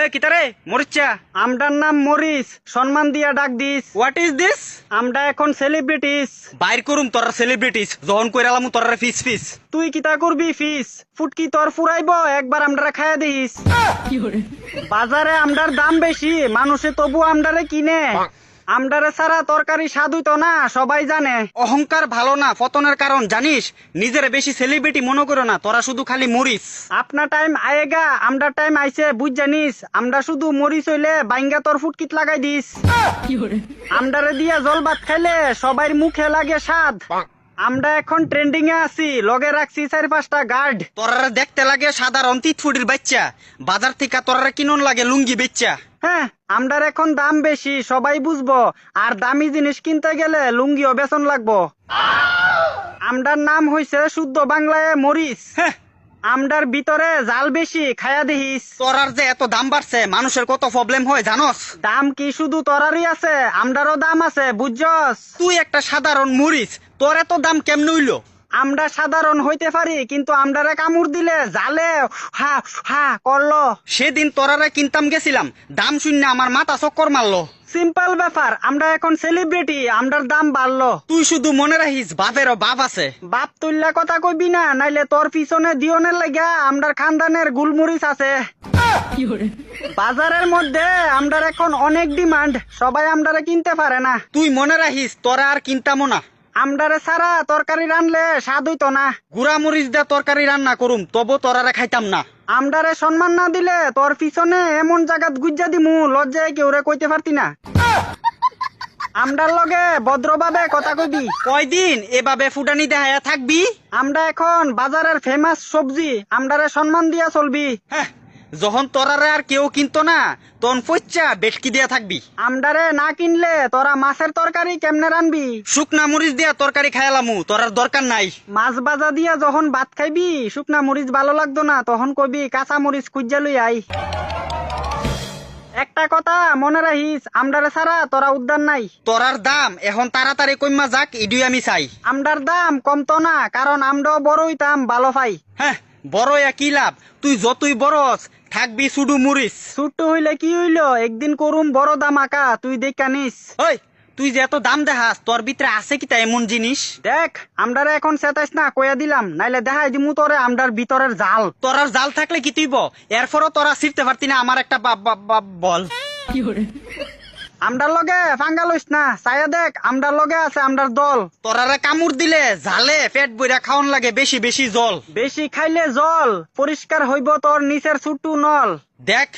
এ কিতারে মরিচা? আমরার নাম মরিস, সম্মান দিয়া ডাক দিস। What is this? আমরা এখন সেলিব্রিটিস। বাইর করুম তোর সেলিব্রিটিস, যখন কইরালাম তোর ফিস ফিস। তুই কিতা করবি ফিস? ফুটকি তোর ফুরাইব, একবার আমরা খাইয়া দিস। বাজারে আমরার দাম বেশি, মানুষে তবু আমরারে কিনে। আমরারে ছাড়া তরকারি স্বাদ হইতো না, সবাই জানে। অহংকার ভালো না, পতনের কারণ জানিস। নিজের বেশি সেলিব্রিটি মনে করো না, তোরা শুধু খালি মরিস। আপনার টাইম আয়েগা, আমরার টাইম আইছে, বুঝ জানিস। আমরা শুধু মরিস হইলে বাইঙ্গা তোর ফুটকিত লাগাই দিস। আমরারে দিয়া জল ভাত খাইলে সবাই মুখে লাগে স্বাদ। আমরা এখন ট্রেন্ডিং এ আছি, লগে রাখছি 4-5টা গার্ড। তোরা দেখতে লাগে সাধারণ তিতফুটির বাচ্চা, বাজার থেকে তোরা কিনন লাগে লুঙ্গি বেচ্চা। হ্যাঁ, আমরার এখন দাম বেশি, সবাই বুঝবো। আর দামি জিনিস কিনতে গেলে লুঙ্গিও বেতন লাগবো। আমরার নাম হইছে শুদ্ধ বাংলায় মরিস। হ্যাঁ, আমরার ভিতরে জাল বেশি, খায়া দেখিস। তোরার যে এত দাম বাড়ছে, মানুষের কত প্রবলেম হয় জানোস? দাম কি শুধু তোরারই আছে? আমরারও দাম আছে, বুঝছস? তুই একটা সাধারণ মরিস, তোর এত দাম কেমন হইলো? আমরা সাধারণ হইতে পারি, কিন্তু আমরারে কামড় দিলে জালে হা হা করলো। সেদিন তোরারে কিনতাম গেছিলাম, দাম শূন্য আমার মাথা চক্কর মারলো। সিম্পল ব্যাপার, আমরা এখন সেলিব্রিটি, আমরার দাম বাড়লো। তুই শুধু মনে রাখিস বাপেরও বাপ আছে। বাপ তুল্লা কথা কইবি না, নাইলে তোর পিছনে দিওনের লাগা আমরার খানদানের গুলমরিচ আছে। বাজারের মধ্যে আমরার এখন অনেক ডিমান্ড, সবাই আমরারে কিনতে পারে না। তুই মনে রাখিস তোরা আর কিনতামও না। আমরারে ছাড়া তরকারি রানলে স্বাদ হইতো না। গুড়া মরিচ দিয়ে তরকারি রান্না করুম, তবু তোরারে খাইতাম না। আমরারে সম্মান না দিলে তোর পিছনে এমন জায়গাত গুজ্জা দিমু, লজ্জায় কেউরে কইতে পারতি না। আমরার লগে ভদ্রভাবে কথা কইবি। কয়দিন এভাবে ফুটানি দেখায়া থাকবি? আমরা এখন বাজারের ফেমাস সবজি, আমরারে সম্মান দিয়া চলবি। হ্যাঁ, যখন তোরারে আর কেউ কিনতো না, তখন পচ্চা বেটকি দিয়া থাকবি। আমরারে না কিনলে তোরা মাছের তরকারি কেমনে রানবি? শুকনা মরিচ দিয়া তরকারি খাইলামু, তোরার দরকার নাই। মাছ ভাজা দিয়া যখন ভাত খাইবি, শুকনা মরিচ ভালো লাগতো না, তখন কইবি কাঁচা মরিচ খুঁজা লই আই। একটা কথা মনে রাখিস, আমরারে ছাড়া তোরা উদ্যান নাই। তোরার দাম এখন তাড়াতাড়ি কইমা যাক, ইডুই আমি চাই। আমরার দাম কমতো না, কারণ আমরাও বড় হইতাম ভালো পাই। হ্যাঁ, বড় কি লাভ? তুই যতই বড়স থাকবি শুধু মরিচ। ছোট্ট হইলে কি হইলো, একদিন করুম বড় দাম আঁকা, তুই দেখা নিস। ওই, তুই যে এত দাম দেখাস, তোর ভিতরে আছে কিতা এমন জিনিস? দেখ, আমরারে এখন সেতাইস না, কইয়া দিলাম, নাইলে দেখাই দিমু তোরে আমরার ভিতরের জাল। তোরার জাল থাকলে কি তুইব? এরপরও তোরা ছিড়তে পারতি না আমার একটা বল। আমরার লগে ফাঙ্গা লইস না, চাইয়া দেখ, আমরার লগে আছে আমরার দল। তোরারে কামড় দিলে জালে পেট বইরা খাওন লাগে বেশি বেশি জল। বেশি খাইলে জল পরিষ্কার হইব তোর নিচের ছুট্টু নল। দেখ